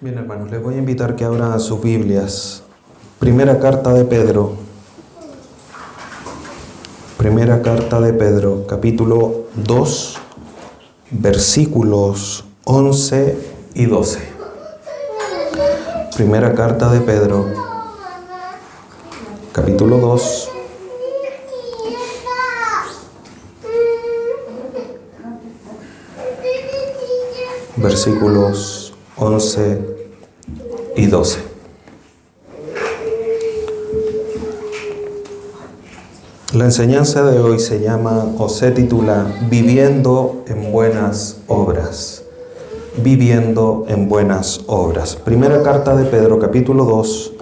Bien, hermanos, les voy a invitar que abran sus Biblias. Primera carta de Pedro. Primera carta de Pedro, capítulo 2, versículos 11 y 12. Primera carta de Pedro, capítulo 2, versículos 11 y 12. La enseñanza de hoy se llama o se titula Viviendo en buenas obras. Viviendo en buenas obras. Primera carta de Pedro, capítulo 2,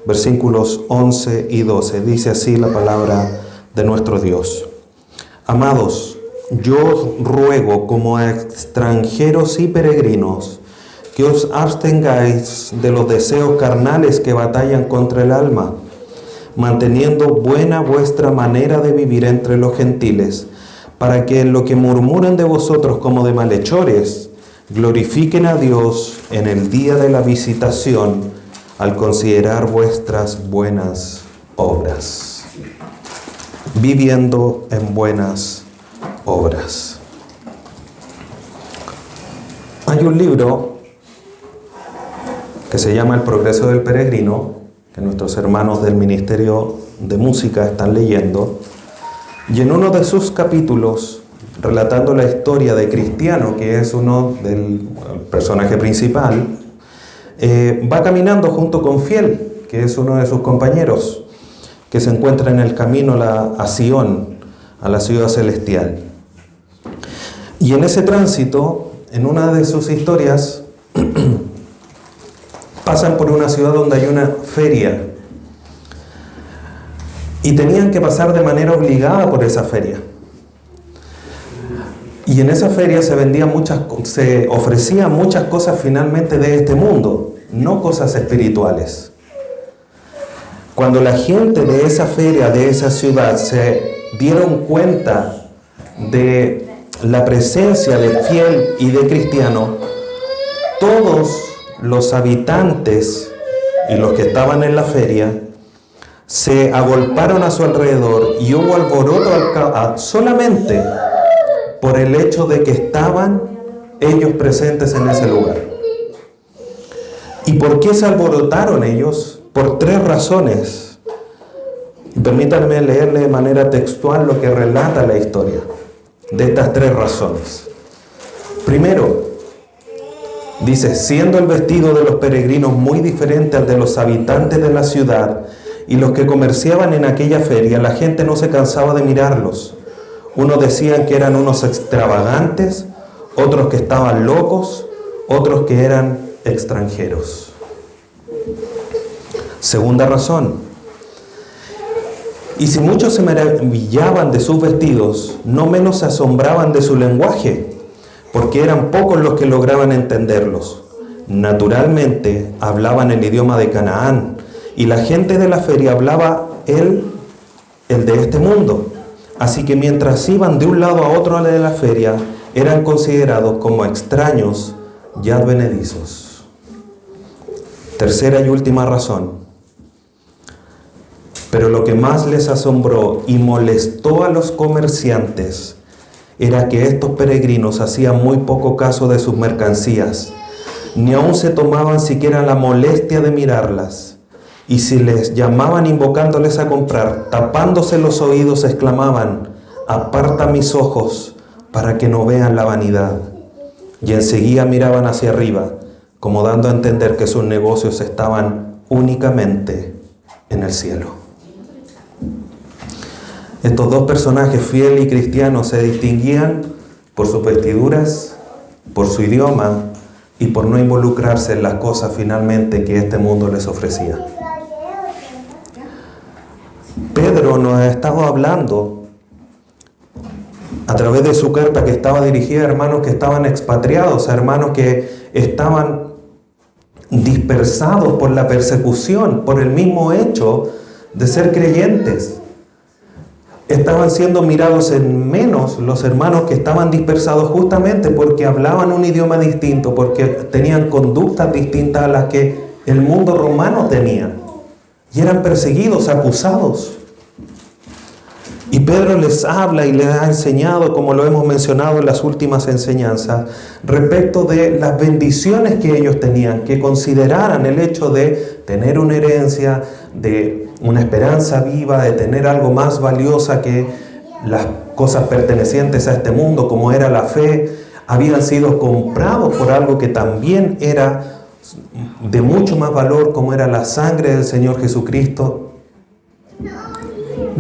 versículos 11 y 12. Dice así la palabra de nuestro Dios. Amados, yo os ruego como a extranjeros y peregrinos que os abstengáis de los deseos carnales que batallan contra el alma, manteniendo buena vuestra manera de vivir entre los gentiles, para que en lo que murmuran de vosotros como de malhechores, glorifiquen a Dios en el día de la visitación, al considerar vuestras buenas obras. Viviendo en buenas obras. Hay un libro que se llama El progreso del peregrino, que nuestros hermanos del Ministerio de Música están leyendo, y en uno de sus capítulos, relatando la historia de Cristiano, que es uno del personaje principal, va caminando junto con Fiel, que es uno de sus compañeros, que se encuentra en el camino a Sion, a la ciudad celestial. Y en ese tránsito, en una de sus historias, pasan por una ciudad donde hay una feria y tenían que pasar de manera obligada por esa feria. Y en esa feria se ofrecían muchas cosas finalmente de este mundo, no cosas espirituales. Cuando la gente de esa feria, de esa ciudad, se dieron cuenta de la presencia de Fiel y de Cristiano, todos los habitantes y los que estaban en la feria se agolparon a su alrededor y hubo alboroto solamente por el hecho de que estaban ellos presentes en ese lugar. ¿Y por qué se alborotaron ellos? Por tres razones. Permítanme leerle de manera textual lo que relata la historia de estas tres razones. Primero, dice, siendo el vestido de los peregrinos muy diferente al de los habitantes de la ciudad y los que comerciaban en aquella feria, la gente no se cansaba de mirarlos. Unos decían que eran unos extravagantes, otros que estaban locos, otros que eran extranjeros. Segunda razón. Y si muchos se maravillaban de sus vestidos, no menos se asombraban de su lenguaje, porque eran pocos los que lograban entenderlos. Naturalmente hablaban el idioma de Canaán, y la gente de la feria hablaba el de este mundo. Así que mientras iban de un lado a otro de la feria, eran considerados como extraños y advenedizos. Tercera y última razón. Pero lo que más les asombró y molestó a los comerciantes era que estos peregrinos hacían muy poco caso de sus mercancías, ni aun se tomaban siquiera la molestia de mirarlas, y si les llamaban invocándoles a comprar, tapándose los oídos exclamaban, aparta mis ojos para que no vean la vanidad, y enseguida miraban hacia arriba, como dando a entender que sus negocios estaban únicamente en el cielo. Estos dos personajes, Fiel y Cristiano, se distinguían por sus vestiduras, por su idioma y por no involucrarse en las cosas finalmente que este mundo les ofrecía. Pedro nos ha estado hablando a través de su carta que estaba dirigida a hermanos que estaban expatriados, a hermanos que estaban dispersados por la persecución, por el mismo hecho de ser creyentes. estaban siendo mirados en menos los hermanos que estaban dispersados justamente porque hablaban un idioma distinto, porque tenían conductas distintas a las que el mundo romano tenía. Y eran perseguidos, acusados. Y Pedro les habla y les ha enseñado, como lo hemos mencionado en las últimas enseñanzas, respecto de las bendiciones que ellos tenían, que consideraran el hecho de tener una herencia, de una esperanza viva, de tener algo más valiosa que las cosas pertenecientes a este mundo, como era la fe, habían sido comprados por algo que también era de mucho más valor, como era la sangre del Señor Jesucristo.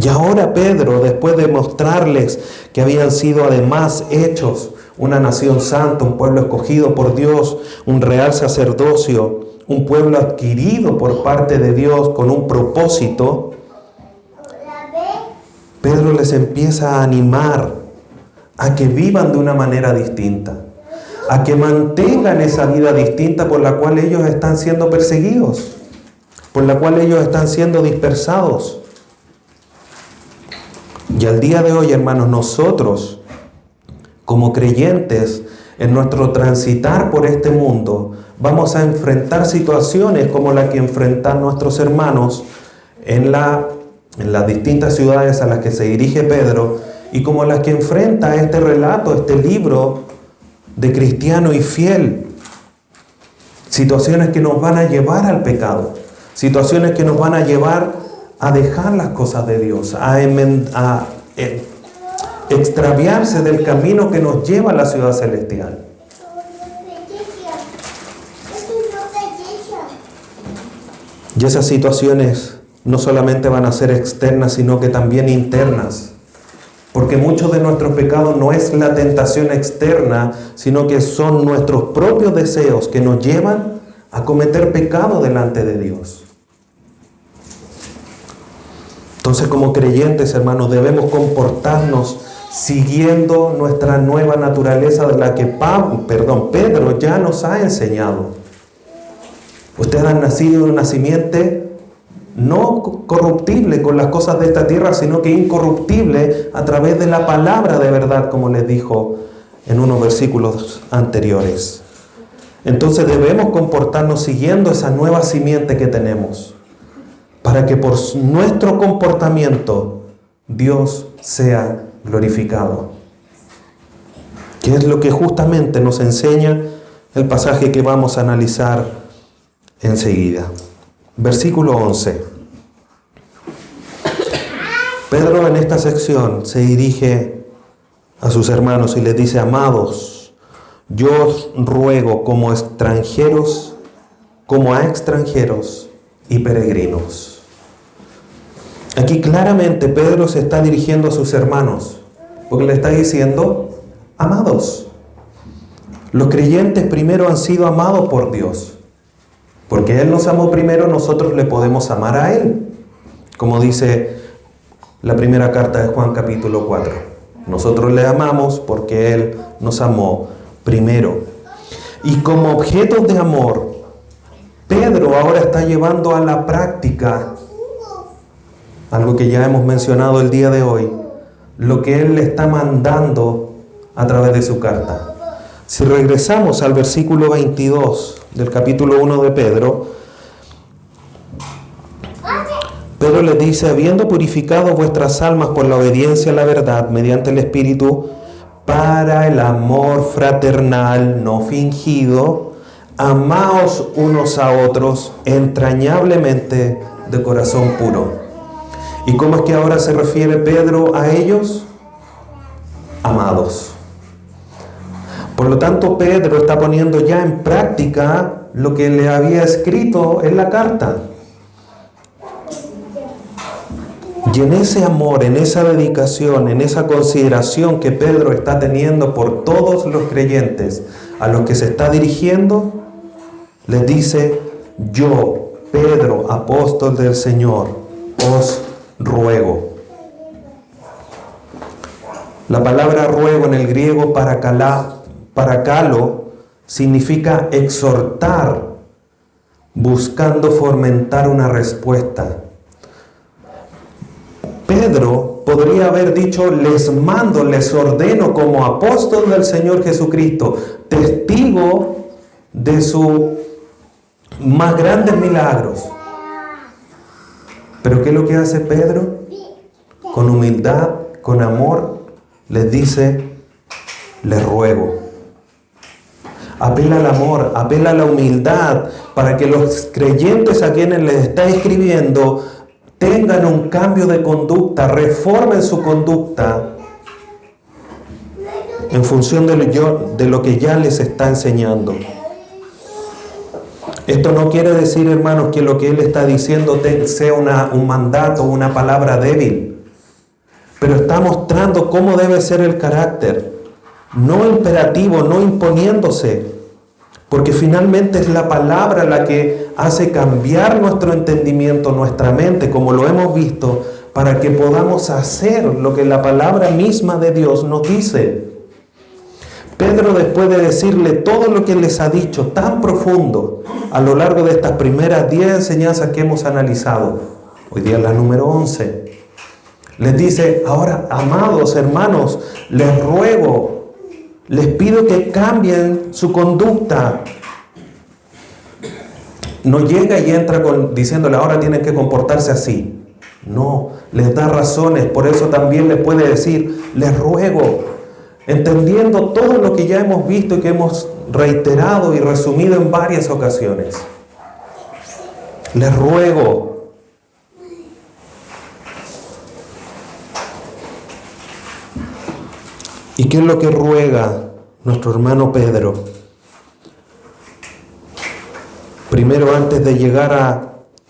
Y ahora Pedro, después de mostrarles que habían sido además hechos una nación santa, un pueblo escogido por Dios, un real sacerdocio, un pueblo adquirido por parte de Dios con un propósito, Pedro les empieza a animar a que vivan de una manera distinta, a que mantengan esa vida distinta por la cual ellos están siendo perseguidos, por la cual ellos están siendo dispersados. Y al día de hoy, hermanos, nosotros, como creyentes, en nuestro transitar por este mundo, vamos a enfrentar situaciones como la que enfrentan nuestros hermanos en las distintas ciudades a las que se dirige Pedro, y como las que enfrenta este relato, este libro de cristiano y fiel. Situaciones que nos van a llevar al pecado, situaciones que nos van a llevar a dejar las cosas de Dios, a extraviarse del camino que nos lleva a la ciudad celestial. Y esas situaciones no solamente van a ser externas, sino que también internas. Porque muchos de nuestros pecados no es la tentación externa, sino que son nuestros propios deseos que nos llevan a cometer pecado delante de Dios. Entonces, como creyentes, hermanos, debemos comportarnos siguiendo nuestra nueva naturaleza de la que Pedro ya nos ha enseñado. Ustedes han nacido de un nacimiento no corruptible con las cosas de esta tierra, sino que incorruptible a través de la palabra de verdad, como les dijo en unos versículos anteriores. Entonces debemos comportarnos siguiendo esa nueva simiente que tenemos, para que por nuestro comportamiento Dios sea glorificado. Que es lo que justamente nos enseña el pasaje que vamos a analizar enseguida. Versículo 11. Pedro en esta sección se dirige a sus hermanos y les dice: amados, yo os ruego como extranjeros, como a extranjeros y peregrinos. Aquí claramente Pedro se está dirigiendo a sus hermanos, porque le está diciendo: amados. Los creyentes primero han sido amados por Dios. Porque Él nos amó primero, nosotros le podemos amar a Él. Como dice la primera carta de Juan capítulo 4. Nosotros le amamos porque Él nos amó primero. Y como objetos de amor, Pedro ahora está llevando a la práctica algo que ya hemos mencionado el día de hoy, lo que Él le está mandando a través de su carta. Si regresamos al versículo 22 del capítulo 1 de Pedro, Pedro les dice: habiendo purificado vuestras almas por la obediencia a la verdad mediante el Espíritu, para el amor fraternal no fingido, amaos unos a otros entrañablemente de corazón puro. ¿Y cómo es que ahora se refiere Pedro a ellos? Amados. Por lo tanto, Pedro está poniendo ya en práctica lo que le había escrito en la carta. Y en ese amor, en esa dedicación, en esa consideración que Pedro está teniendo por todos los creyentes a los que se está dirigiendo, les dice: yo, Pedro, apóstol del Señor, os ruego. La palabra ruego en el griego paracalo significa exhortar, buscando fomentar una respuesta. Pedro podría haber dicho, les mando, les ordeno como apóstol del Señor Jesucristo, testigo de sus más grandes milagros. Pero ¿qué es lo que hace Pedro? Con humildad, con amor, les dice, les ruego. Apela al amor, apela a la humildad, para que los creyentes a quienes les está escribiendo tengan un cambio de conducta, reformen su conducta en función de lo que ya les está enseñando. Esto no quiere decir, hermanos, que lo que él está diciendo sea un mandato, una palabra débil, pero está mostrando cómo debe ser el carácter, no imperativo, no imponiéndose, porque finalmente es la palabra la que hace cambiar nuestro entendimiento, nuestra mente, como lo hemos visto, para que podamos hacer lo que la palabra misma de Dios nos dice. Pedro, después de decirle todo lo que les ha dicho, tan profundo, a lo largo de estas primeras 10 enseñanzas que hemos analizado, hoy día es la número 11, les dice, ahora, amados hermanos, les ruego, les pido que cambien su conducta. No llega y entra diciéndole, ahora tienen que comportarse así. No, les da razones, por eso también les puede decir, les ruego, entendiendo todo lo que ya hemos visto y que hemos reiterado y resumido en varias ocasiones. Les ruego. ¿Y qué es lo que ruega nuestro hermano Pedro? Primero, antes de llegar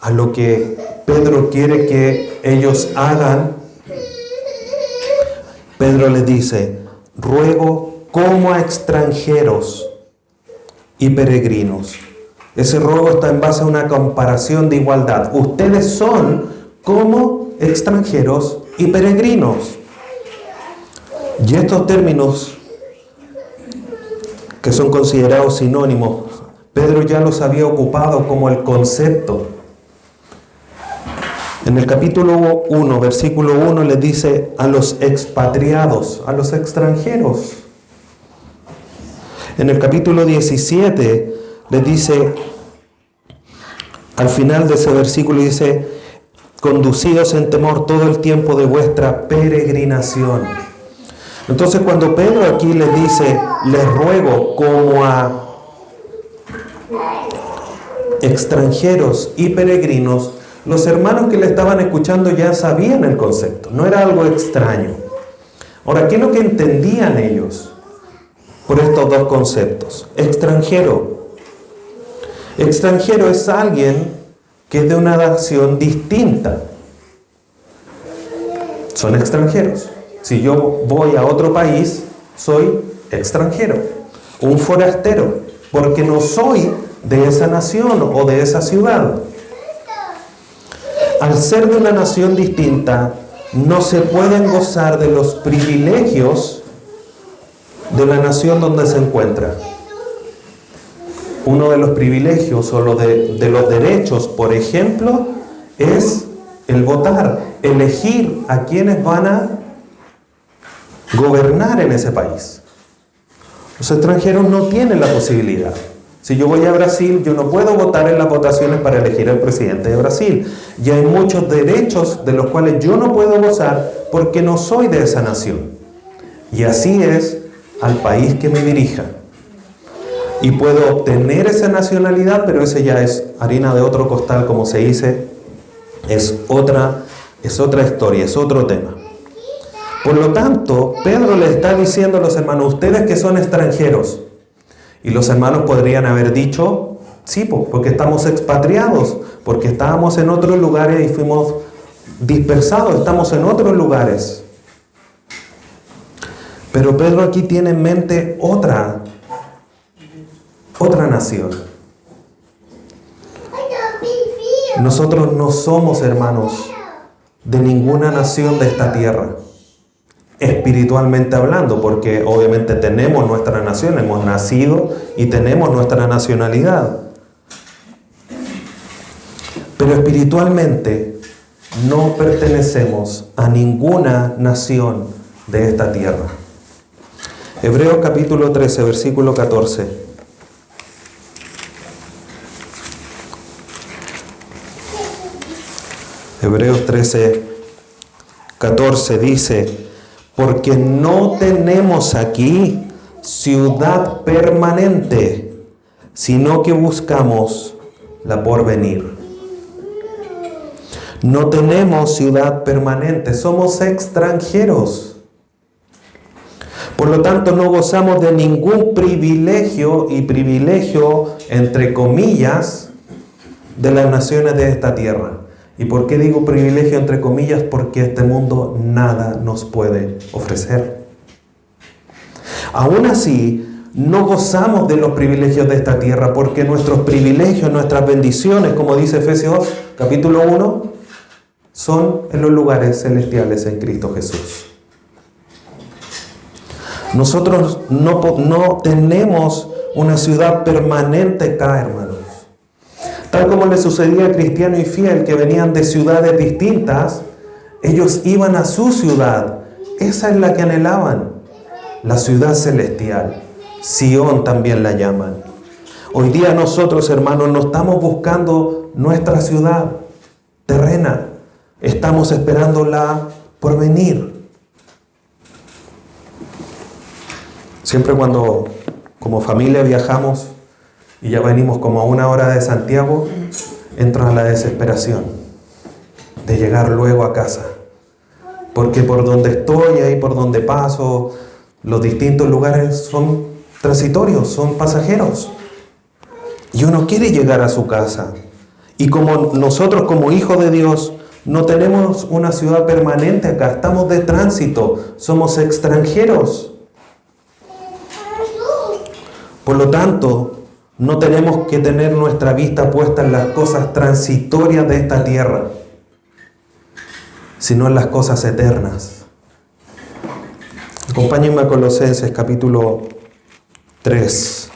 a lo que Pedro quiere que ellos hagan, Pedro les dice, ruego como a extranjeros y peregrinos. Ese ruego está en base a una comparación de igualdad. Ustedes son como extranjeros y peregrinos. Y estos términos, que son considerados sinónimos, Pedro ya los había ocupado como el concepto. En el capítulo 1, versículo 1, les dice a los expatriados, a los extranjeros. En el capítulo 17, les dice, al final de ese versículo dice, conducidos en temor todo el tiempo de vuestra peregrinación. Entonces, cuando Pedro aquí les dice, les ruego como a extranjeros y peregrinos, los hermanos que le estaban escuchando ya sabían el concepto, no era algo extraño. Ahora, ¿qué es lo que entendían ellos por estos dos conceptos? Extranjero. Extranjero es alguien que es de una nación distinta. Son extranjeros. Si yo voy a otro país, soy extranjero, un forastero, porque no soy de esa nación o de esa ciudad. Al ser de una nación distinta, no se pueden gozar de los privilegios de la nación donde se encuentra. Uno de los privilegios o de los derechos, por ejemplo, es el votar, elegir a quienes van a gobernar en ese país. Los extranjeros no tienen la posibilidad. Si yo voy a Brasil, yo no puedo votar en las votaciones para elegir al presidente de Brasil. Y hay muchos derechos de los cuales yo no puedo gozar porque no soy de esa nación. Y así es al país que me dirija. Y puedo obtener esa nacionalidad, pero ese ya es harina de otro costal, como se dice. Es otra historia, es otro tema. Por lo tanto, Pedro le está diciendo a los hermanos, ustedes que son extranjeros, y los hermanos podrían haber dicho, sí, porque estamos expatriados, porque estábamos en otros lugares y fuimos dispersados, estamos en otros lugares. Pero Pedro aquí tiene en mente otra nación. Nosotros no somos, hermanos, de ninguna nación de esta tierra, espiritualmente hablando, porque obviamente tenemos nuestra nación, hemos nacido y tenemos nuestra nacionalidad. Pero espiritualmente no pertenecemos a ninguna nación de esta tierra. Hebreos capítulo 13, versículo 14. Hebreos 13, 14 dice: porque no tenemos aquí ciudad permanente, sino que buscamos la porvenir. No tenemos ciudad permanente, somos extranjeros. Por lo tanto, no gozamos de ningún privilegio, y privilegio entre comillas, de las naciones de esta tierra. ¿Y por qué digo privilegio entre comillas? Porque este mundo nada nos puede ofrecer. Aún así, no gozamos de los privilegios de esta tierra, porque nuestros privilegios, nuestras bendiciones, como dice Efesios capítulo 1, son en los lugares celestiales en Cristo Jesús. Nosotros no tenemos una ciudad permanente acá, hermanos. Tal como le sucedía a cristiano y fiel que venían de ciudades distintas, ellos iban a su ciudad. Esa es la que anhelaban, la ciudad celestial. Sión también la llaman. Hoy día nosotros, hermanos, no estamos buscando nuestra ciudad terrena. Estamos esperándola por venir. Siempre cuando como familia viajamos y ya venimos como a 1 hora de Santiago, entra la desesperación de llegar luego a casa. Porque por donde estoy, ahí por donde paso, los distintos lugares son transitorios, son pasajeros. Y uno quiere llegar a su casa. Y como nosotros como hijos de Dios no tenemos una ciudad permanente acá, estamos de tránsito, somos extranjeros. Por lo tanto, no tenemos que tener nuestra vista puesta en las cosas transitorias de esta tierra, sino en las cosas eternas. Acompáñenme a Colosenses capítulo 3,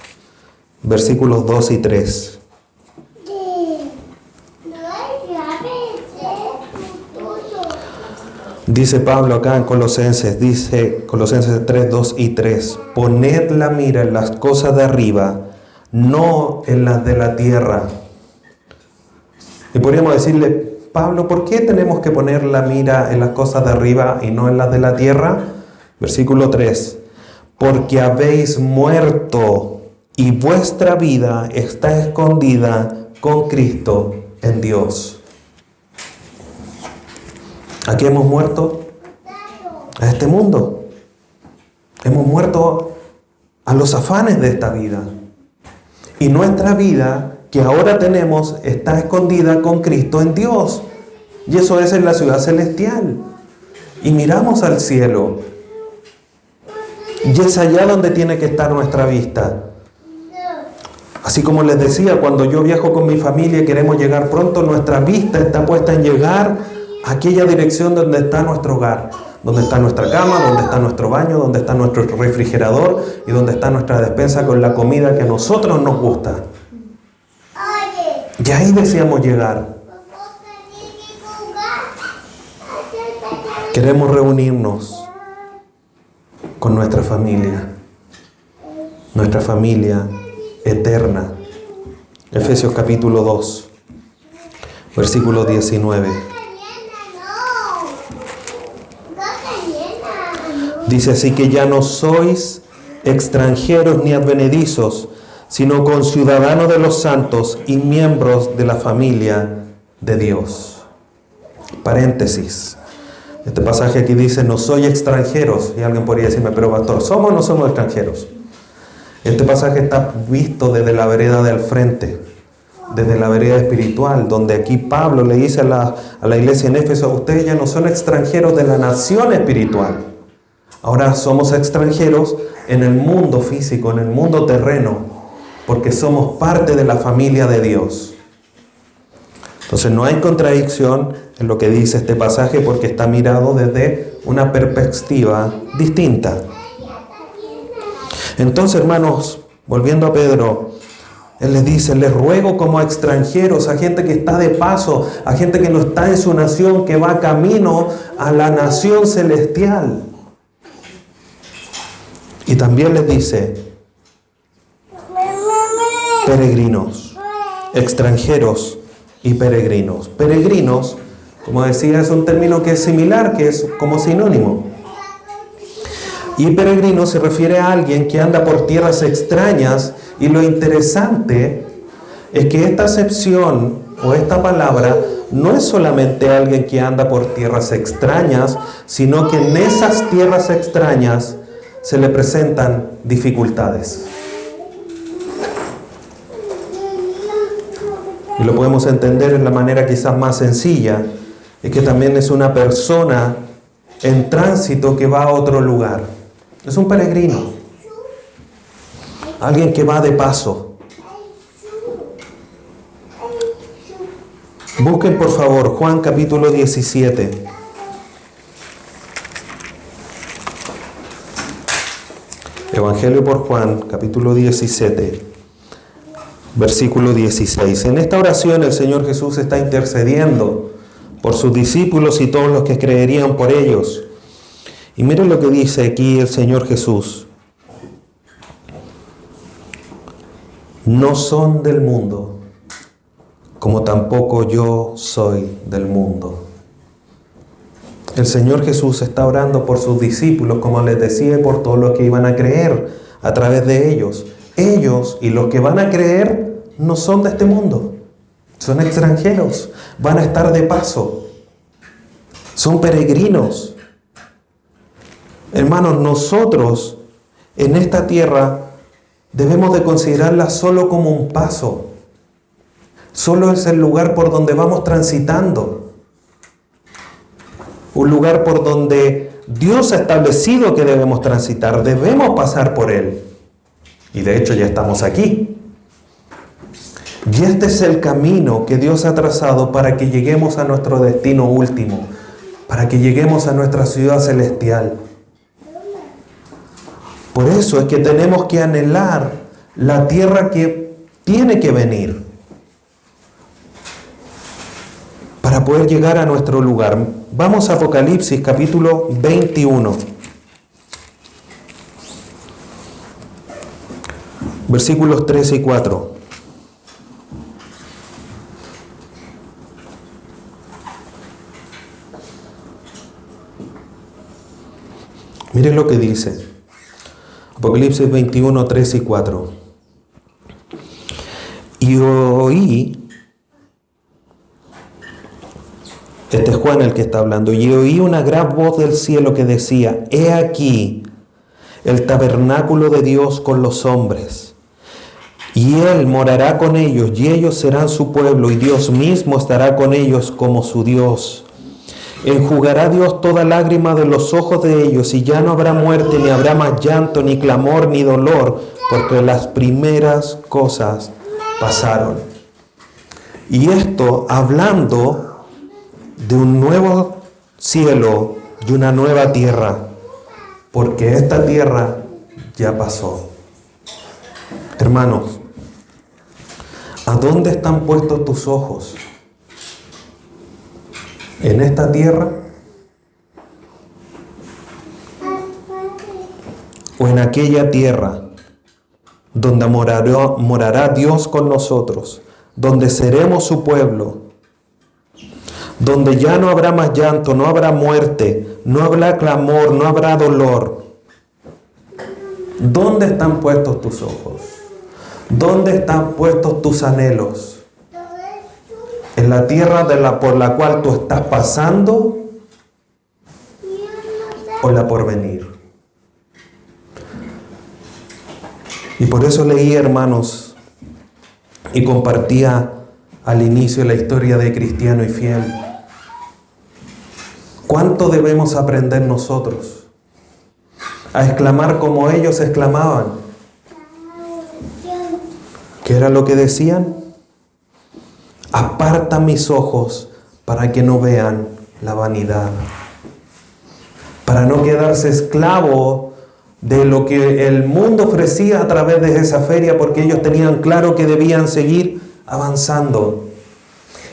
versículos 2 y 3. Dice Pablo acá en Colosenses, dice Colosenses 3, 2 y 3, poned la mira en las cosas de arriba, no en las de la tierra. Y podríamos decirle, Pablo, ¿por qué tenemos que poner la mira en las cosas de arriba y no en las de la tierra? Versículo 3, porque habéis muerto y vuestra vida está escondida con Cristo en Dios. ¿A qué hemos muerto? A este mundo. Hemos muerto a los afanes de esta vida. Y nuestra vida que ahora tenemos está escondida con Cristo en Dios. Y eso es en la ciudad celestial. Y miramos al cielo. Y es allá donde tiene que estar nuestra vista. Así como les decía, cuando yo viajo con mi familia y queremos llegar pronto, nuestra vista está puesta en llegar a aquella dirección donde está nuestro hogar, donde está nuestra cama, donde está nuestro baño, donde está nuestro refrigerador y donde está nuestra despensa con la comida que a nosotros nos gusta. Y ahí deseamos llegar. Queremos reunirnos con nuestra familia eterna. Efesios capítulo 2, versículo 19. Dice así que ya no sois extranjeros ni advenedizos, sino conciudadanos de los santos y miembros de la familia de Dios. Paréntesis. Este pasaje aquí dice, no soy extranjeros. Y alguien podría decirme, pero pastor, ¿somos o no somos extranjeros? Este pasaje está visto desde la vereda del frente, desde la vereda espiritual, donde aquí Pablo le dice a la iglesia en Éfeso, ustedes ya no son extranjeros de la nación espiritual. Ahora somos extranjeros en el mundo físico, en el mundo terreno, porque somos parte de la familia de Dios. Entonces no hay contradicción en lo que dice este pasaje porque está mirado desde una perspectiva distinta. Entonces, hermanos, volviendo a Pedro, Él les dice, les ruego como a extranjeros, a gente que está de paso, a gente que no está en su nación, que va camino a la nación celestial. Y también les dice, peregrinos, extranjeros y peregrinos. Peregrinos, como decía, es un término que es similar, que es como sinónimo. Y peregrino se refiere a alguien que anda por tierras extrañas, y lo interesante es que esta acepción o esta palabra no es solamente alguien que anda por tierras extrañas, sino que en esas tierras extrañas se le presentan dificultades. Y lo podemos entender en la manera quizás más sencilla, es que también es una persona en tránsito que va a otro lugar. Es un peregrino, alguien que va de paso. Busquen por favor Juan capítulo 17. Evangelio por Juan capítulo 17, versículo 16. En esta oración el Señor Jesús está intercediendo por sus discípulos y todos los que creerían por ellos. Y miren lo que dice aquí el Señor Jesús. No son del mundo, como tampoco yo soy del mundo. El Señor Jesús está orando por sus discípulos, como les decía, y por todos los que iban a creer a través de ellos. Ellos y los que van a creer no son de este mundo. Son extranjeros, van a estar de paso. Son peregrinos. Hermanos, nosotros en esta tierra debemos de considerarla solo como un paso. Solo es el lugar por donde vamos transitando. Un lugar por donde Dios ha establecido que debemos transitar. Debemos pasar por Él. Y de hecho ya estamos aquí. Y este es el camino que Dios ha trazado para que lleguemos a nuestro destino último. Para que lleguemos a nuestra ciudad celestial. Por eso es que tenemos que anhelar la tierra que tiene que venir para poder llegar a nuestro lugar. Vamos a Apocalipsis capítulo 21. Versículos 3 y 4. Miren lo que dice. Apocalipsis 21, 3 y 4. Y oí, este es Juan el que está hablando, y oí una gran voz del cielo que decía, he aquí el tabernáculo de Dios con los hombres, y Él morará con ellos, y ellos serán su pueblo, y Dios mismo estará con ellos como su Dios. Enjugará Dios toda lágrima de los ojos de ellos, y ya no habrá muerte, ni habrá más llanto, ni clamor, ni dolor, porque las primeras cosas pasaron. Y esto hablando de un nuevo cielo y una nueva tierra, porque esta tierra ya pasó. Hermanos, ¿a dónde están puestos tus ojos? ¿En esta tierra? ¿O en aquella tierra donde morará Dios con nosotros, donde seremos su pueblo, donde ya no habrá más llanto, no habrá muerte, no habrá clamor, no habrá dolor? ¿Dónde están puestos tus ojos? ¿Dónde están puestos tus anhelos? ¿En la tierra por la cual tú estás pasando o la por venir? Y por eso leí, hermanos, y compartía al inicio la historia de Cristiano y Fiel. ¿Cuánto debemos aprender nosotros a exclamar como ellos exclamaban? ¿Qué era lo que decían? Aparta mis ojos para que no vean la vanidad. Para no quedarse esclavo de lo que el mundo ofrecía a través de esa feria, porque ellos tenían claro que debían seguir avanzando.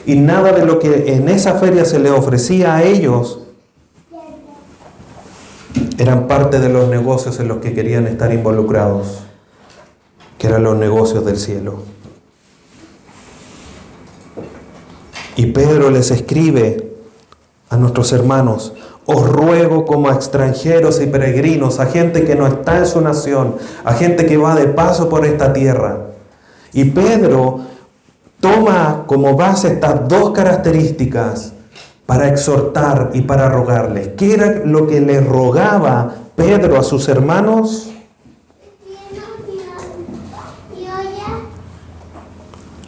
Y nada de lo que en esa feria se les ofrecía a ellos eran parte de los negocios en los que querían estar involucrados, que eran los negocios del cielo. Y Pedro les escribe a nuestros hermanos: os ruego como a extranjeros y peregrinos, a gente que no está en su nación, a gente que va de paso por esta tierra. Y Pedro toma como base estas dos características para exhortar y para rogarles. ¿Qué era lo que le rogaba Pedro a sus hermanos?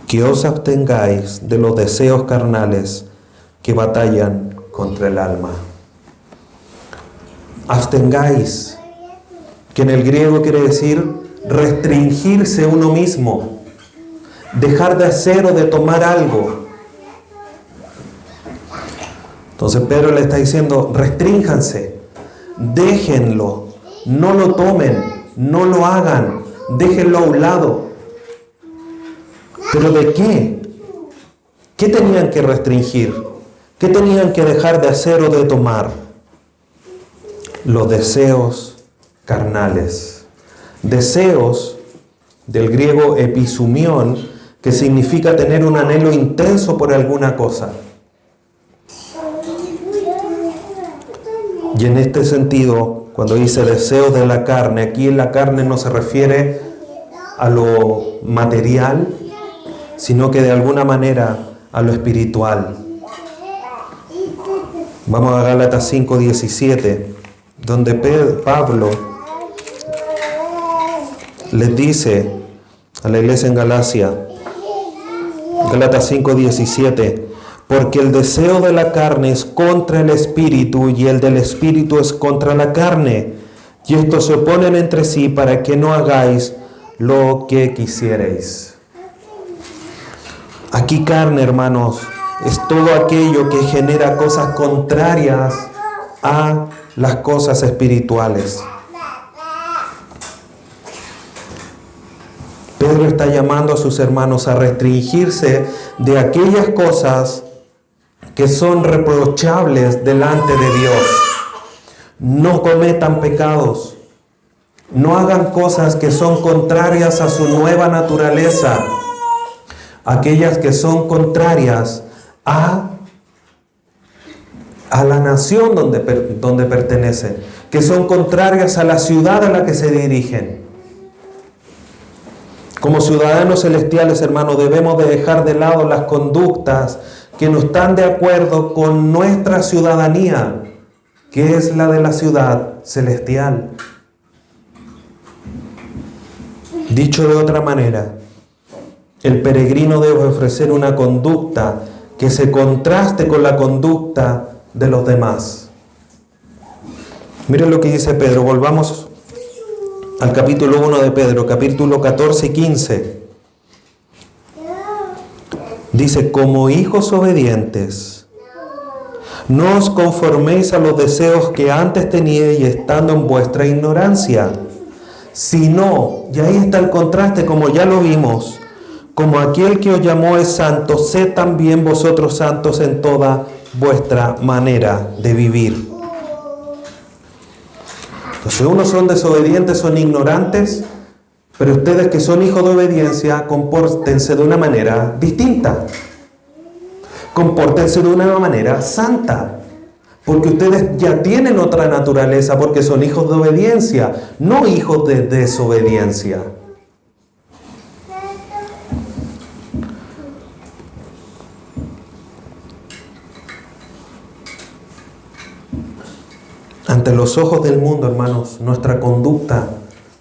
Que os abstengáis de los deseos carnales que batallan contra el alma. Abstengáis, que en el griego quiere decir restringirse uno mismo, dejar de hacer o de tomar algo. Entonces Pedro le está diciendo: restrínjanse, déjenlo, no lo tomen, no lo hagan, déjenlo a un lado. ¿Pero de qué? ¿Qué tenían que restringir? ¿Qué tenían que dejar de hacer o de tomar? Los deseos carnales. Deseos, del griego episumión, que significa tener un anhelo intenso por alguna cosa. Y en este sentido, cuando dice deseos de la carne, aquí en la carne no se refiere a lo material, sino que de alguna manera a lo espiritual. Vamos a Gálatas 5:17, donde Pablo les dice a la iglesia en Galacia, Gálatas 5:17, porque el deseo de la carne es contra el espíritu y el del espíritu es contra la carne, y estos se oponen entre sí para que no hagáis lo que quisierais. Aquí carne, hermanos, es todo aquello que genera cosas contrarias a las cosas espirituales. Pedro está llamando a sus hermanos a restringirse de aquellas cosas que son reprochables delante de Dios. No cometan pecados, no hagan cosas que son contrarias a su nueva naturaleza, aquellas que son contrarias a la nación donde pertenecen, que son contrarias a la ciudad a la que se dirigen. Como ciudadanos celestiales, hermanos, debemos de dejar de lado las conductas que no están de acuerdo con nuestra ciudadanía, que es la de la ciudad celestial. Dicho de otra manera, el peregrino debe ofrecer una conducta que se contraste con la conducta de los demás. Miren lo que dice Pedro. Volvamos al capítulo 1 de Pedro, capítulo 14 y 15. Dice: como hijos obedientes, no os conforméis a los deseos que antes teníais estando en vuestra ignorancia, sino, y ahí está el contraste como ya lo vimos, como aquel que os llamó es santo, sed también vosotros santos en toda vuestra manera de vivir. Entonces, unos son desobedientes, son ignorantes, pero ustedes que son hijos de obediencia, compórtense de una manera distinta. Compórtense de una manera santa, porque ustedes ya tienen otra naturaleza, porque son hijos de obediencia, no hijos de desobediencia. Ante los ojos del mundo, hermanos, nuestra conducta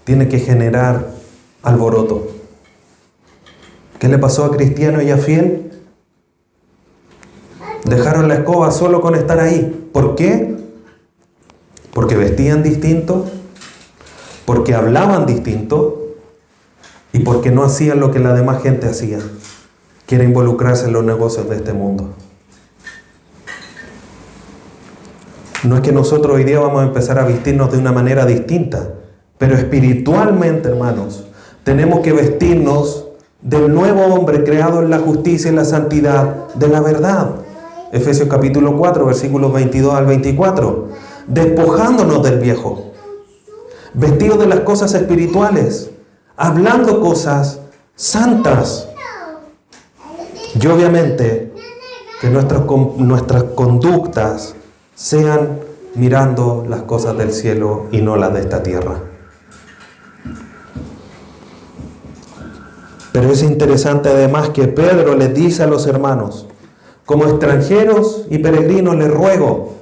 tiene que generar alboroto. ¿Qué le pasó a Cristiano y a Fiel? Dejaron la escoba solo con estar ahí. ¿Por qué? Porque vestían distinto, porque hablaban distinto y porque no hacían lo que la demás gente hacía, que era involucrarse en los negocios de este mundo. No es que nosotros hoy día vamos a empezar a vestirnos de una manera distinta, Pero espiritualmente, hermanos, tenemos que vestirnos del nuevo hombre creado en la justicia y la santidad de la verdad. Efesios capítulo 4, versículos 22 al 24. Despojándonos del viejo, vestidos de las cosas espirituales, hablando cosas santas. Y obviamente que nuestras conductas sean mirando las cosas del cielo y no las de esta tierra. Pero es interesante además que Pedro les dice a los hermanos: como extranjeros y peregrinos les ruego,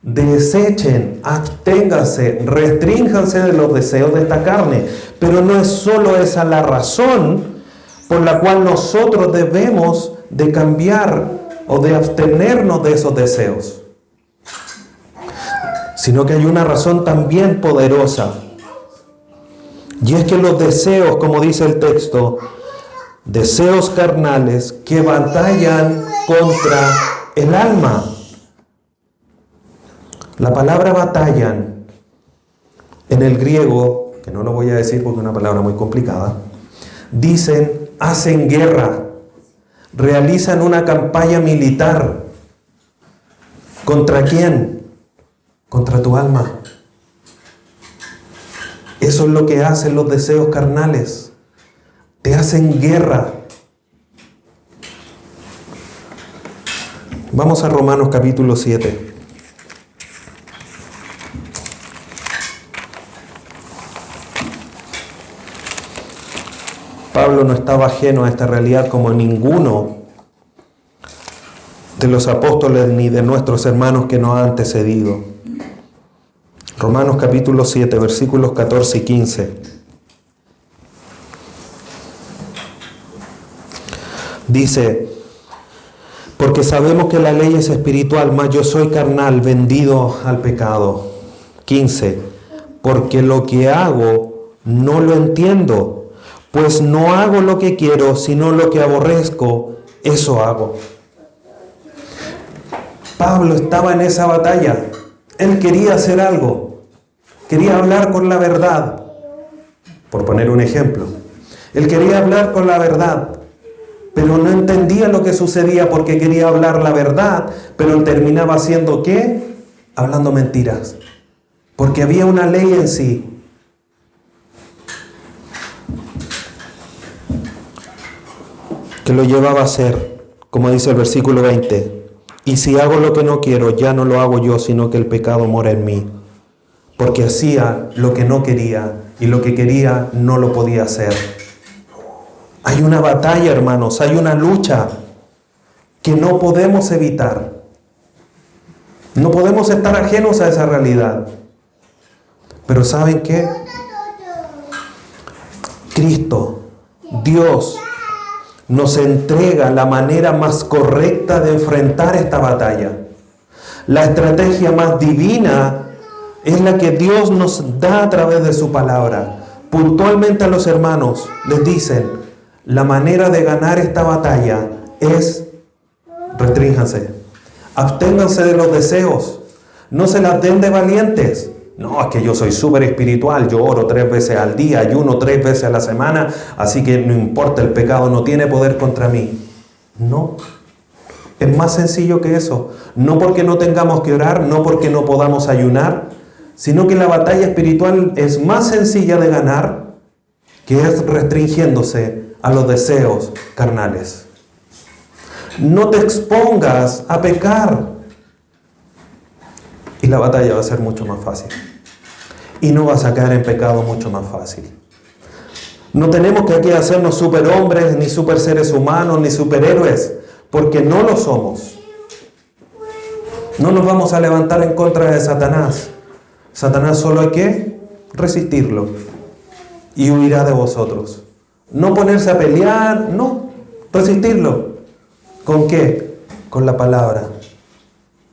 desechen, absténganse, restrínjanse de los deseos de esta carne. Pero no es solo esa la razón por la cual nosotros debemos de cambiar o de abstenernos de esos deseos, sino que hay una razón también poderosa. Y es que los deseos, como dice el texto, deseos carnales que batallan contra el alma. La palabra batallan en el griego, que no lo voy a decir porque es una palabra muy complicada, dicen hacen guerra, realizan una campaña militar. ¿Contra quién? Contra tu alma. Eso es lo que hacen los deseos carnales. Te hacen guerra. Vamos a Romanos capítulo 7. Pablo no estaba ajeno a esta realidad como ninguno de los apóstoles ni de nuestros hermanos que nos han antecedido. Romanos capítulo 7, versículos 14 y 15. Dice: porque sabemos que la ley es espiritual, mas yo soy carnal, vendido al pecado. 15. Porque lo que hago no lo entiendo, pues no hago lo que quiero, sino lo que aborrezco, eso hago. Pablo estaba en esa batalla. Él quería hacer algo. Quería hablar con la verdad. Por poner un ejemplo. Él quería hablar con la verdad, pero no entendía lo que sucedía porque quería hablar la verdad, pero él terminaba haciendo ¿qué? Hablando mentiras. Porque había una ley en sí. Que lo llevaba a hacer, como dice el versículo 20. Y si hago lo que no quiero, ya no lo hago yo, sino que el pecado mora en mí. Porque hacía lo que no quería, y lo que quería no lo podía hacer. Hay una batalla, hermanos, hay una lucha que no podemos evitar. No podemos estar ajenos a esa realidad. Pero ¿saben qué? Cristo, Dios, nos entrega la manera más correcta de enfrentar esta batalla. La estrategia más divina es la que Dios nos da a través de su palabra. Puntualmente a los hermanos les dicen: la manera de ganar esta batalla es restrínjanse, absténganse de los deseos, no se las den de valientes. No, es que yo soy súper espiritual, yo oro 3 veces al día, ayuno 3 veces a la semana, así que no importa, el pecado no tiene poder contra mí. No, es más sencillo que eso. No porque no tengamos que orar, no porque no podamos ayunar, sino que la batalla espiritual es más sencilla de ganar, que es restringiéndose a los deseos carnales. No te expongas a pecar y la batalla va a ser mucho más fácil. Y no vas a caer en pecado mucho más fácil. No tenemos que aquí hacernos superhombres, ni super seres humanos, ni superhéroes, porque no lo somos. No nos vamos a levantar en contra de Satanás. Satanás solo hay que resistirlo y huirá de vosotros. No ponerse a pelear, no, resistirlo. ¿Con qué? Con la palabra.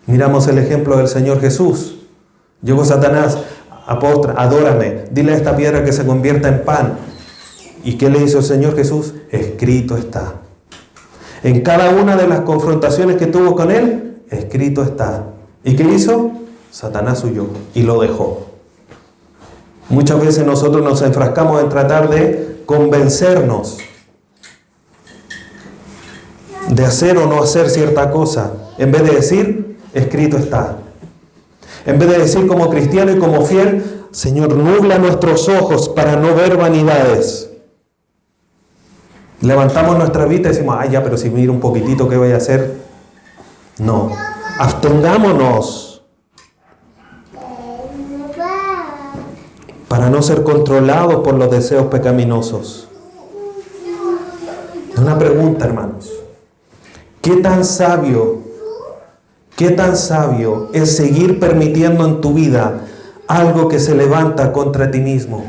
Miramos el ejemplo del Señor Jesús. Llegó Satanás: adórame, dile a esta piedra que se convierta en pan. ¿Y qué le hizo el Señor Jesús? Escrito está. En cada una de las confrontaciones que tuvo con él, escrito está. ¿Y qué hizo? Satanás huyó y lo dejó. Muchas veces nosotros nos enfrascamos en tratar de convencernos de hacer o no hacer cierta cosa, en vez de decir, escrito está. En vez de decir como cristiano y como fiel, Señor, nubla nuestros ojos para no ver vanidades. Levantamos nuestra vista y decimos, ay ya, pero si miro un poquitito, ¿qué voy a hacer? No, abstengámonos para no ser controlados por los deseos pecaminosos. Una pregunta, hermanos. ¿Qué tan sabio es seguir permitiendo en tu vida algo que se levanta contra ti mismo?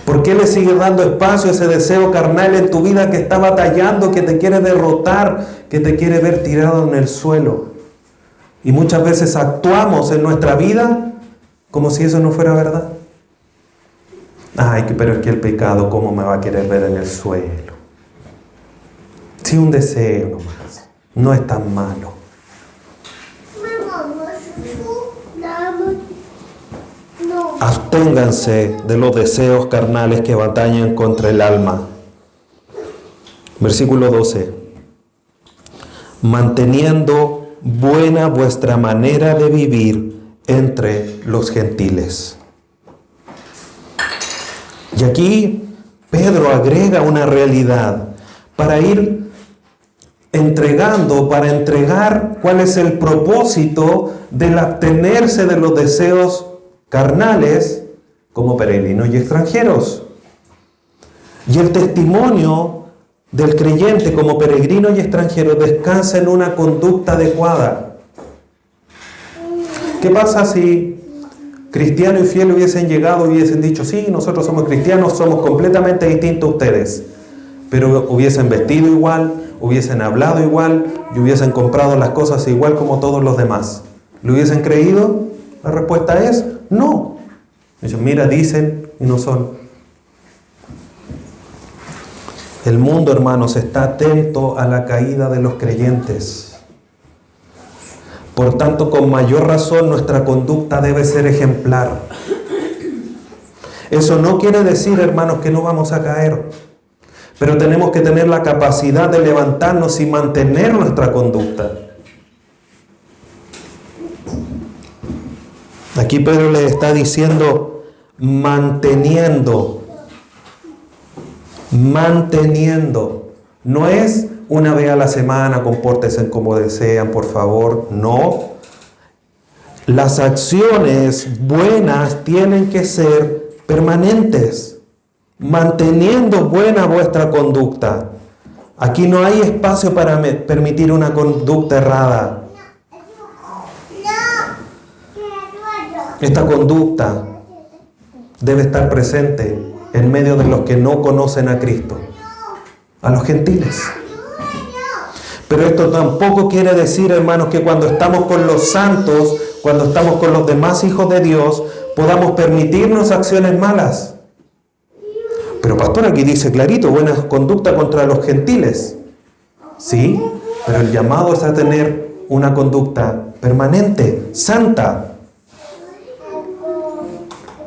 ¿Por qué le sigues dando espacio a ese deseo carnal en tu vida que está batallando, que te quiere derrotar, que te quiere ver tirado en el suelo? Y muchas veces actuamos en nuestra vida como si eso no fuera verdad. Ay, pero es que el pecado, ¿cómo me va a querer ver en el suelo? Sí, un deseo nomás, no es tan malo. Absténganse de los deseos carnales que batallan contra el alma. Versículo 12. Manteniendo buena vuestra manera de vivir entre los gentiles. Y aquí Pedro agrega una realidad para ir para entregar cuál es el propósito del abstenerse de los deseos carnales como peregrinos y extranjeros. Y el testimonio del creyente como peregrino y extranjero descansa en una conducta adecuada. ¿Qué pasa si cristiano y fiel hubiesen llegado y hubiesen dicho, sí, nosotros somos cristianos, somos completamente distintos a ustedes, pero hubiesen vestido igual, hubiesen hablado igual y hubiesen comprado las cosas igual como todos los demás? ¿Lo hubiesen creído? La respuesta es no. Ellos, mira, dicen y no son. El mundo, hermanos, está atento a la caída de los creyentes. Por tanto, con mayor razón, nuestra conducta debe ser ejemplar. Eso no quiere decir, hermanos, que no vamos a caer. Pero tenemos que tener la capacidad de levantarnos y mantener nuestra conducta. Aquí Pedro le está diciendo manteniendo. No es una vez a la semana, compórtense como desean, por favor. No. Las acciones buenas tienen que ser permanentes. Manteniendo buena vuestra conducta. Aquí no hay espacio para permitir una conducta errada. Esta conducta debe estar presente en medio de los que no conocen a Cristo, a los gentiles. Pero esto tampoco quiere decir, hermanos, que cuando estamos con los santos, cuando estamos con los demás hijos de Dios, podamos permitirnos acciones malas. Pero pastor, aquí dice clarito, buena conducta contra los gentiles. Sí, pero el llamado es a tener una conducta permanente, santa.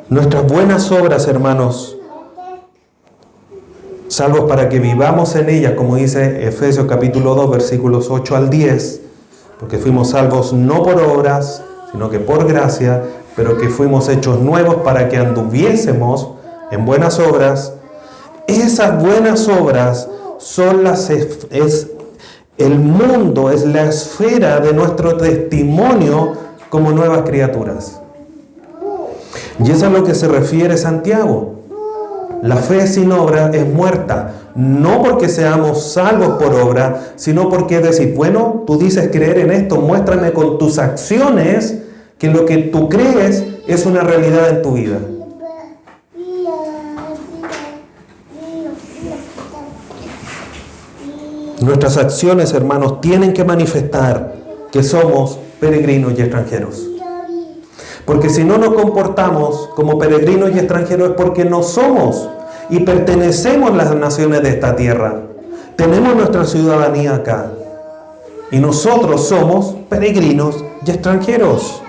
Nuestras buenas obras, hermanos, salvos para que vivamos en ellas, como dice Efesios capítulo 2, versículos 8 al 10, porque fuimos salvos no por obras, sino que por gracia, pero que fuimos hechos nuevos para que anduviésemos en buenas obras. Esas buenas obras son el mundo, es la esfera de nuestro testimonio como nuevas criaturas. Y eso es a lo que se refiere Santiago. La fe sin obra es muerta, no porque seamos salvos por obra, sino porque es decir, bueno, tú dices creer en esto, muéstrame con tus acciones que lo que tú crees es una realidad en tu vida. Nuestras acciones, hermanos, tienen que manifestar que somos peregrinos y extranjeros. Porque si no nos comportamos como peregrinos y extranjeros es porque no somos y pertenecemos a las naciones de esta tierra. Tenemos nuestra ciudadanía acá. Y nosotros somos peregrinos y extranjeros.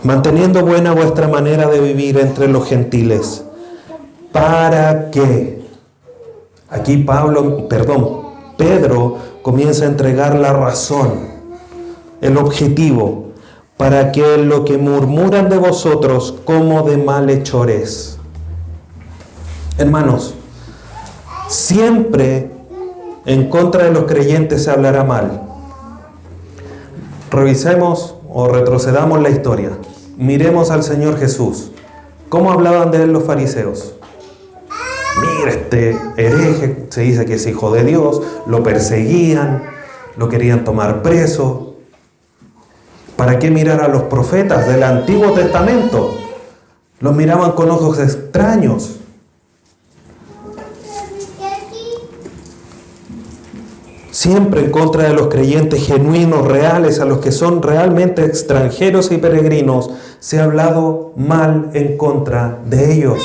manteniendo buena vuestra manera de vivir entre los gentiles. ¿Para qué? Aquí Pedro comienza a entregar la razón, el objetivo, para que lo que murmuran de vosotros como de malhechores. Hermanos, siempre en contra de los creyentes se hablará mal. Revisemos o retrocedamos la historia. Miremos al Señor Jesús. ¿Cómo hablaban de él los fariseos? Mira, este hereje, se dice que es hijo de Dios, lo perseguían, lo querían tomar preso. ¿Para qué mirar a los profetas del Antiguo Testamento? Los miraban con ojos extraños. Siempre en contra de los creyentes genuinos, reales, a los que son realmente extranjeros y peregrinos, se ha hablado mal en contra de ellos.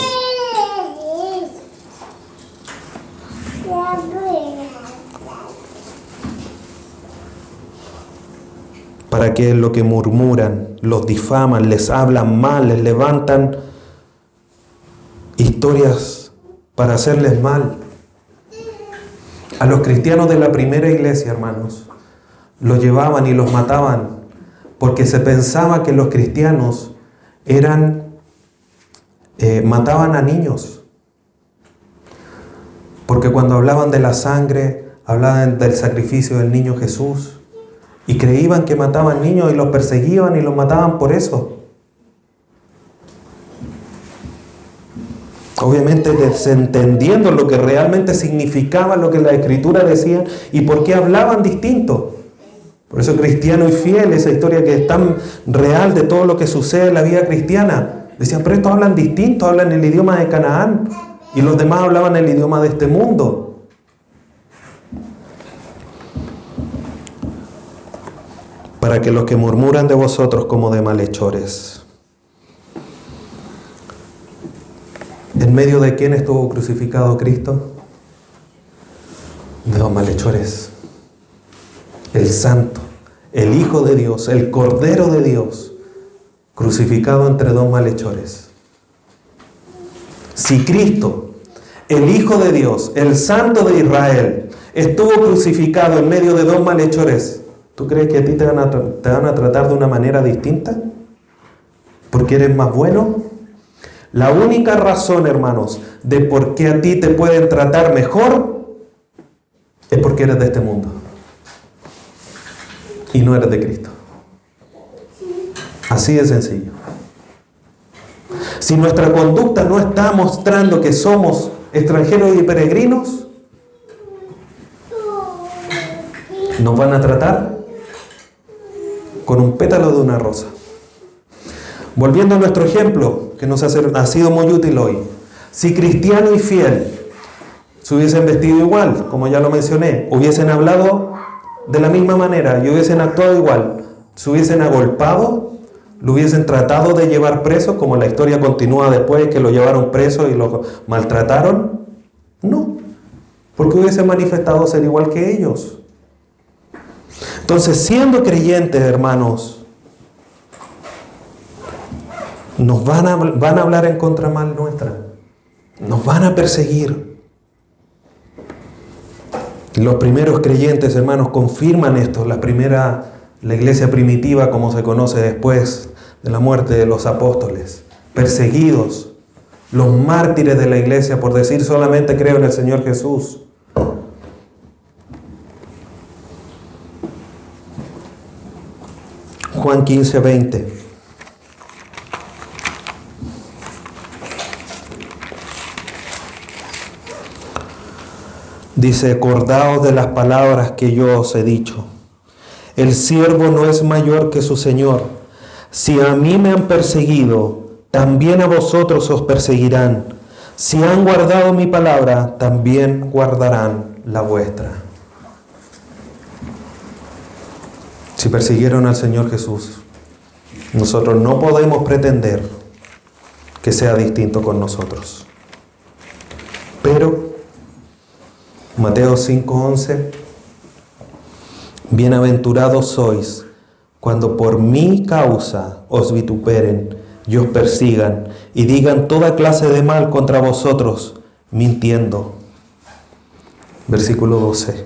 Para que lo que murmuran, los difaman, les hablan mal, les levantan historias para hacerles mal. A los cristianos de la primera iglesia, hermanos, los llevaban y los mataban porque se pensaba que los cristianos mataban a niños. Porque cuando hablaban de la sangre, hablaban del sacrificio del niño Jesús. Y creían que mataban niños y los perseguían y los mataban por eso. Obviamente desentendiendo lo que realmente significaba lo que la Escritura decía y por qué hablaban distinto. Por eso cristiano y fiel, esa historia que es tan real de todo lo que sucede en la vida cristiana. Decían, pero estos hablan distinto, hablan el idioma de Canaán y los demás hablaban el idioma de este mundo. Para que los que murmuran de vosotros como de malhechores. ¿En medio de quién estuvo crucificado Cristo? De dos malhechores. El Santo, el Hijo de Dios, el Cordero de Dios, crucificado entre dos malhechores. Si Cristo, el Hijo de Dios, el Santo de Israel, estuvo crucificado en medio de dos malhechores, ¿tú crees que a ti te van a tratar de una manera distinta? ¿Porque eres más bueno? La única razón, hermanos, de por qué a ti te pueden tratar mejor es porque eres de este mundo y no eres de Cristo. Así de sencillo. Si nuestra conducta no está mostrando que somos extranjeros y peregrinos, nos van a tratar con un pétalo de una rosa. Volviendo a nuestro ejemplo, que nos ha sido muy útil hoy. Si cristiano y fiel se hubiesen vestido igual, como ya lo mencioné, hubiesen hablado de la misma manera y hubiesen actuado igual, se hubiesen agolpado, lo hubiesen tratado de llevar preso, como la historia continúa después, que lo llevaron preso y lo maltrataron, no, porque hubiesen manifestado ser igual que ellos. Entonces, siendo creyentes, hermanos, nos van a hablar en contra mal nuestra. Nos van a perseguir. Los primeros creyentes, hermanos, confirman esto. La iglesia primitiva, como se conoce después de la muerte de los apóstoles. Perseguidos. Los mártires de la iglesia por decir solamente creo en el Señor Jesús. Juan 15:20. Dice, acordaos de las palabras que yo os he dicho. El siervo no es mayor que su Señor. Si a mí me han perseguido, también a vosotros os perseguirán. Si han guardado mi palabra, también guardarán la vuestra. Si persiguieron al Señor Jesús, nosotros no podemos pretender que sea distinto con nosotros. Pero Mateo 5:11, bienaventurados sois cuando por mi causa os vituperen y os persigan y digan toda clase de mal contra vosotros, mintiendo. Versículo 12.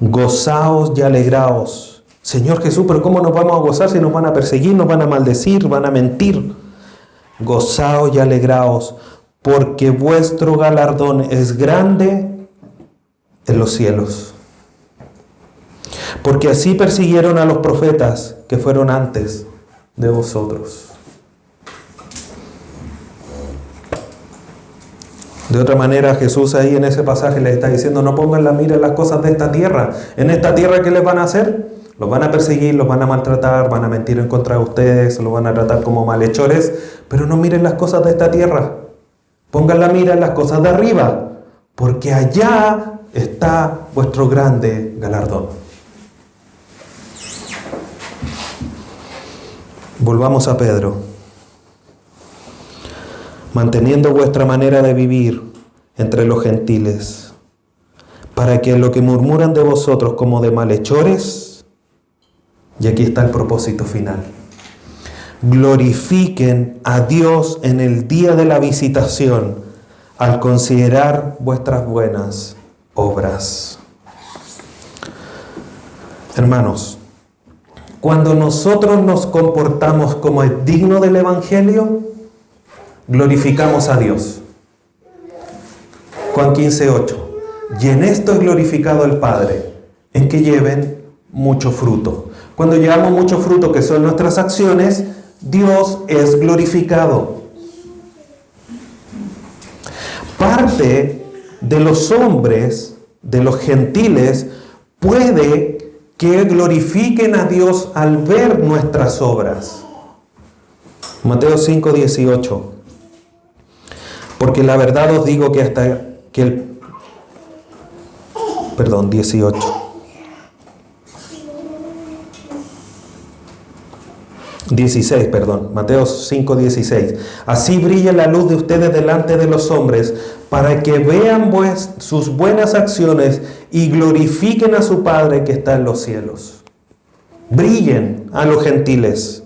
Gozaos y alegraos. Señor Jesús, pero ¿cómo nos vamos a gozar si nos van a perseguir, nos van a maldecir, van a mentir? Gozaos y alegraos, porque vuestro galardón es grande en los cielos. Porque así persiguieron a los profetas que fueron antes de vosotros. De otra manera, Jesús ahí en ese pasaje les está diciendo, no pongan la mira en las cosas de esta tierra. En esta tierra, ¿qué les van a hacer? Los van a perseguir, los van a maltratar, van a mentir en contra de ustedes, los van a tratar como malhechores, pero no miren las cosas de esta tierra. Pongan la mira en las cosas de arriba, porque allá está vuestro grande galardón. Volvamos a Pedro. Manteniendo vuestra manera de vivir entre los gentiles, para que lo que murmuran de vosotros como de malhechores, y aquí está el propósito final, glorifiquen a Dios en el día de la visitación, al considerar vuestras buenas obras. Hermanos, cuando nosotros nos comportamos como es digno del Evangelio, glorificamos a Dios. Juan 15:8. Y en esto es glorificado el Padre, en que lleven mucho fruto. Cuando llevamos mucho fruto, que son nuestras acciones, Dios es glorificado. Parte de los hombres, de los gentiles, puede que glorifiquen a Dios al ver nuestras obras. Mateo 5:18. Porque la verdad os digo que hasta que el... 18. Mateo 5:16. Así brilla la luz de ustedes delante de los hombres, para que vean sus buenas acciones y glorifiquen a su Padre que está en los cielos. Brillen a los gentiles.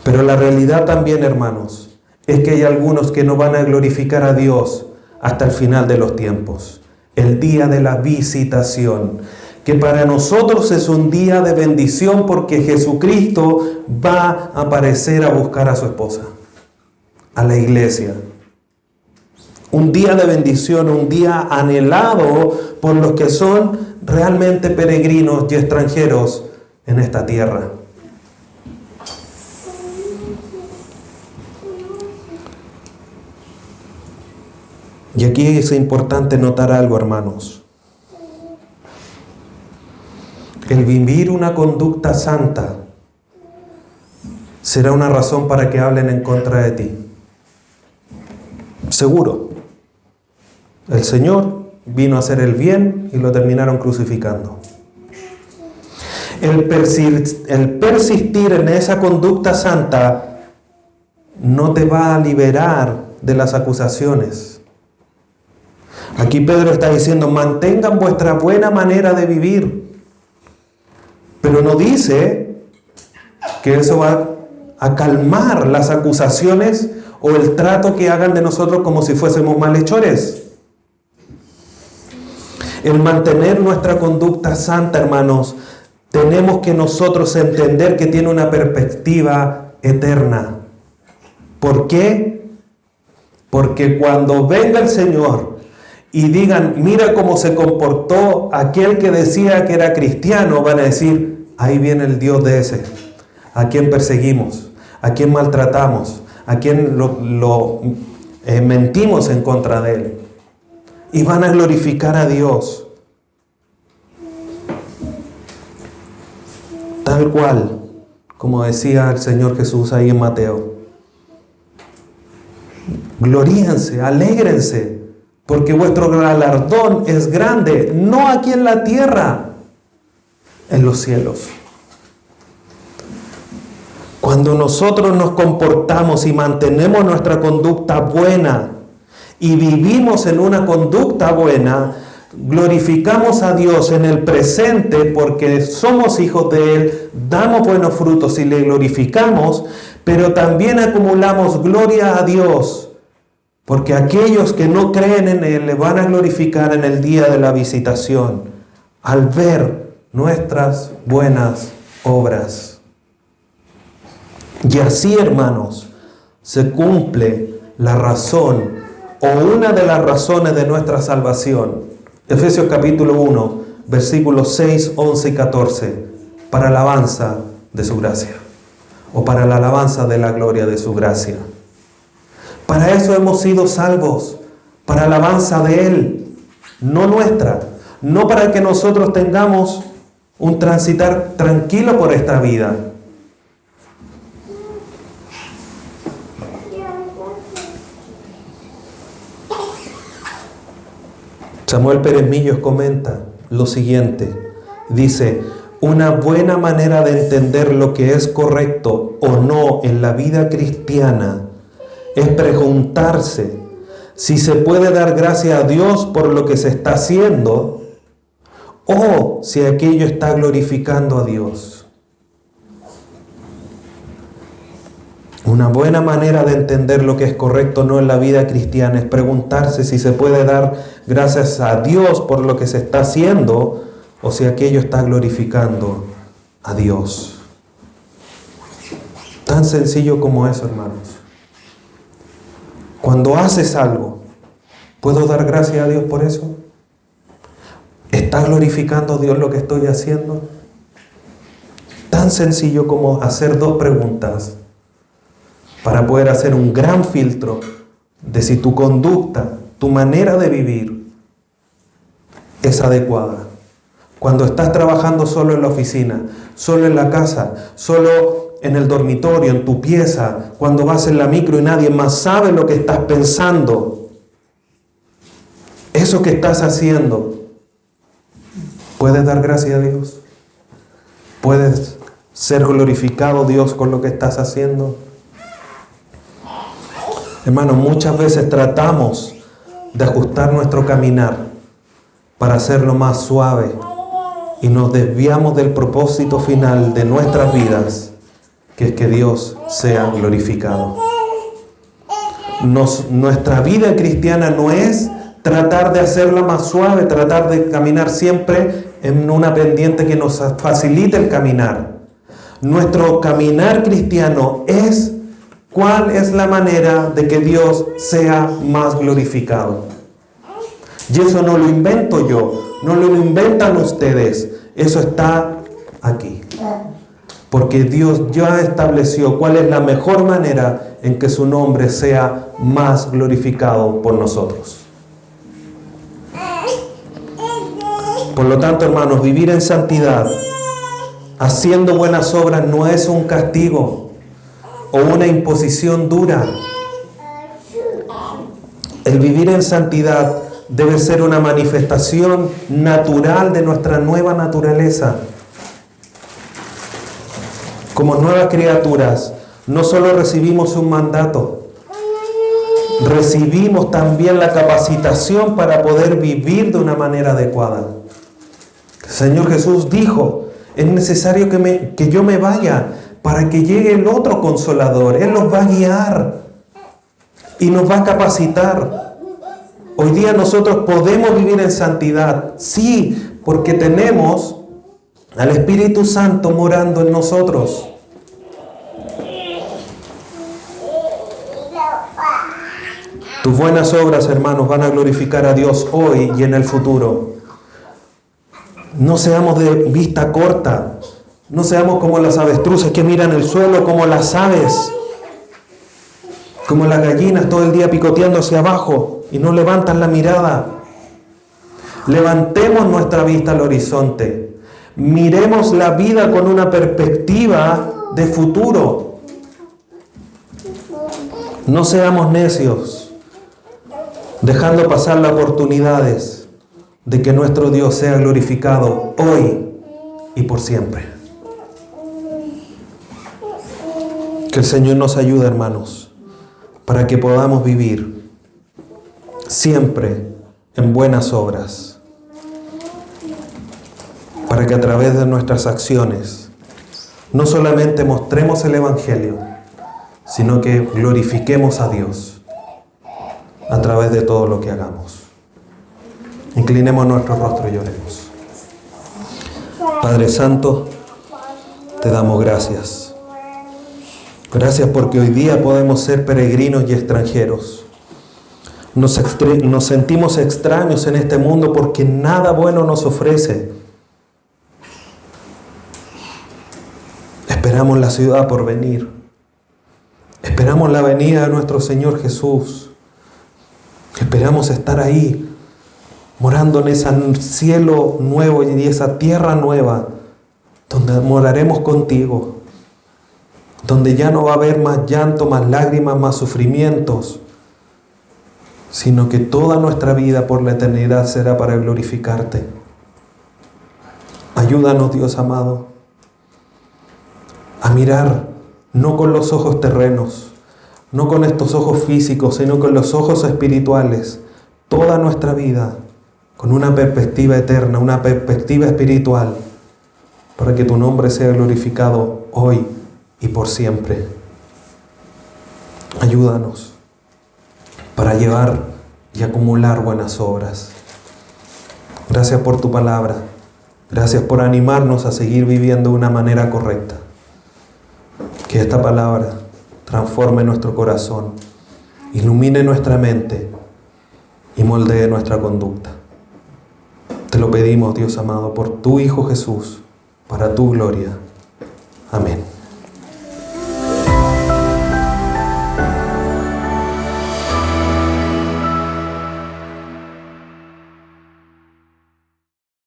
Pero la realidad también, hermanos, es que hay algunos que no van a glorificar a Dios hasta el final de los tiempos, el día de la visitación, que para nosotros es un día de bendición porque Jesucristo va a aparecer a buscar a su esposa, a la iglesia. Un día de bendición, un día anhelado por los que son realmente peregrinos y extranjeros en esta tierra. Y aquí es importante notar algo, hermanos. El vivir una conducta santa será una razón para que hablen en contra de ti. Seguro. El Señor vino a hacer el bien y lo terminaron crucificando. El persistir en esa conducta santa no te va a liberar de las acusaciones. Aquí Pedro está diciendo, mantengan vuestra buena manera de vivir. Pero no dice que eso va a calmar las acusaciones o el trato que hagan de nosotros como si fuésemos malhechores. El mantener nuestra conducta santa, hermanos, tenemos que nosotros entender que tiene una perspectiva eterna. ¿Por qué? Porque cuando venga el Señor y digan, mira cómo se comportó aquel que decía que era cristiano, van a decir, ahí viene el Dios de ese, a quien perseguimos, a quien maltratamos, a quien mentimos en contra de él. Y van a glorificar a Dios. Tal cual, como decía el Señor Jesús ahí en Mateo. Gloríense, alégrense, porque vuestro galardón es grande, no aquí en la tierra, en los cielos. Cuando nosotros nos comportamos y mantenemos nuestra conducta buena y vivimos en una conducta buena, glorificamos a Dios en el presente porque somos hijos de Él, damos buenos frutos y le glorificamos, pero también acumulamos gloria a Dios, porque aquellos que no creen en Él le van a glorificar en el día de la visitación, al ver nuestras buenas obras. Y así, hermanos, se cumple la razón o una de las razones de nuestra salvación. Efesios capítulo 1, versículos 6, 11 y 14, para alabanza de su gracia, o para la alabanza de la gloria de su gracia. Para eso hemos sido salvos, para alabanza de Él, no nuestra, no para que nosotros tengamos un transitar tranquilo por esta vida. Samuel Pérez Millos comenta lo siguiente, dice: una buena manera de entender lo que es correcto o no en la vida cristiana es preguntarse si se puede dar gracias a Dios por lo que se está haciendo o si aquello está glorificando a Dios. Una buena manera de entender lo que es correcto o no en la vida cristiana es preguntarse si se puede dar gracias a Dios por lo que se está haciendo o si aquello está glorificando a Dios. Tan sencillo como eso, hermanos. Cuando haces algo, ¿puedo dar gracias a Dios por eso? ¿Está glorificando a Dios lo que estoy haciendo? Tan sencillo como hacer dos preguntas para poder hacer un gran filtro de si tu conducta, tu manera de vivir es adecuada. Cuando estás trabajando solo en la oficina, solo en la casa, solo en el dormitorio, en tu pieza, cuando vas en la micro y nadie más sabe lo que estás pensando, eso que estás haciendo, ¿puedes dar gracias a Dios? ¿Puedes ser glorificado Dios con lo que estás haciendo? Hermanos, muchas veces tratamos de ajustar nuestro caminar para hacerlo más suave y nos desviamos del propósito final de nuestras vidas, que es que Dios sea glorificado. Nuestra vida cristiana no es tratar de hacerla más suave, tratar de caminar siempre en una pendiente que nos facilite el caminar. Nuestro caminar cristiano es ¿cuál es la manera de que Dios sea más glorificado? Y eso no lo invento yo, no lo inventan ustedes, eso está aquí. Porque Dios ya estableció cuál es la mejor manera en que su nombre sea más glorificado por nosotros. Por lo tanto, hermanos, vivir en santidad, haciendo buenas obras, no es un castigo o una imposición dura. El vivir en santidad debe ser una manifestación natural de nuestra nueva naturaleza. Como nuevas criaturas, no solo recibimos un mandato, recibimos también la capacitación para poder vivir de una manera adecuada. El Señor Jesús dijo: es necesario que yo me vaya para que llegue el otro Consolador. Él nos va a guiar y nos va a capacitar. Hoy día nosotros podemos vivir en santidad, sí, porque tenemos al Espíritu Santo morando en nosotros. Tus buenas obras, hermanos, van a glorificar a Dios hoy y en el futuro. No seamos de vista corta. No seamos como las avestruces que miran el suelo, como las aves, como las gallinas todo el día picoteando hacia abajo y no levantan la mirada. Levantemos nuestra vista al horizonte. Miremos la vida con una perspectiva de futuro. No seamos necios, dejando pasar las oportunidades de que nuestro Dios sea glorificado hoy y por siempre. Que el Señor nos ayude, hermanos, para que podamos vivir siempre en buenas obras. para que a través de nuestras acciones no solamente mostremos el Evangelio, sino que glorifiquemos a Dios a través de todo lo que hagamos. Inclinemos nuestro rostro y oremos. Padre Santo, te damos gracias. Gracias porque hoy día podemos ser peregrinos y extranjeros. Nos sentimos extraños en este mundo porque nada bueno nos ofrece. Esperamos la ciudad por venir. Esperamos la venida de nuestro Señor Jesús. Esperamos estar ahí, morando en ese cielo nuevo y esa tierra nueva, donde moraremos contigo, donde ya no va a haber más llanto, más lágrimas, más sufrimientos, sino que toda nuestra vida por la eternidad será para glorificarte. Ayúdanos, Dios amado, a mirar no con los ojos terrenos, no con estos ojos físicos, sino con los ojos espirituales, toda nuestra vida, con una perspectiva eterna, una perspectiva espiritual, para que tu nombre sea glorificado hoy y por siempre. Ayúdanos para llevar y acumular buenas obras. Gracias por tu palabra. Gracias por animarnos a seguir viviendo de una manera correcta. Que esta palabra transforme nuestro corazón, ilumine nuestra mente y moldee nuestra conducta. Te lo pedimos, Dios amado, por tu Hijo Jesús, para tu gloria. Amén.